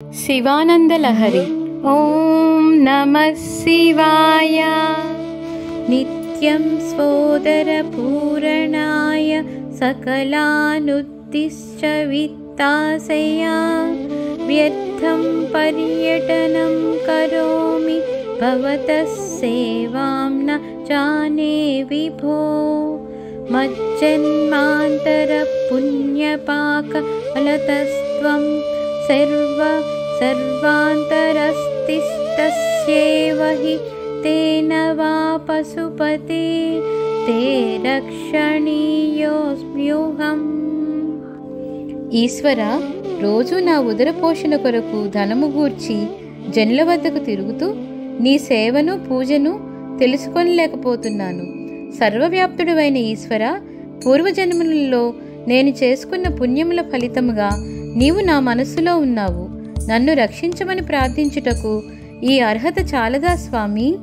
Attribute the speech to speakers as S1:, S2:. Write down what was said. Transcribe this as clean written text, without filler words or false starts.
S1: శివానందలహరి. ఓం నమః శివాయ. నిత్యం స్వోదరపూరణాయ సకలానుద్దిశ్య విత్తాశయా వ్యర్థం పర్యటనం కరోమి భవతః సేవాం న జానే విభో. మజ్జన్మాంతర పుణ్యపాక ఫలతస్త్వం సర్వాంతరస్తిష్టస్యేవ హి తేన వా పశుపతే తే రక్షణీయోస్మ్యుహం. ఈశ్వర, రోజు నా ఉదర పోషణ కొరకు ధనము గూర్చి జనుల వద్దకు తిరుగుతూ నీ సేవను పూజను తెలుసుకొనలేకపోతున్నాను. సర్వవ్యాప్తుడైన ఈశ్వర, పూర్వజన్మలలో నేను చేసుకున్న పుణ్యముల ఫలితముగా నీవు నా మనస్సులో ఉన్నావు. నన్ను రక్షించమని ప్రార్థించుటకు ఈ అర్హత చాలదా స్వామి?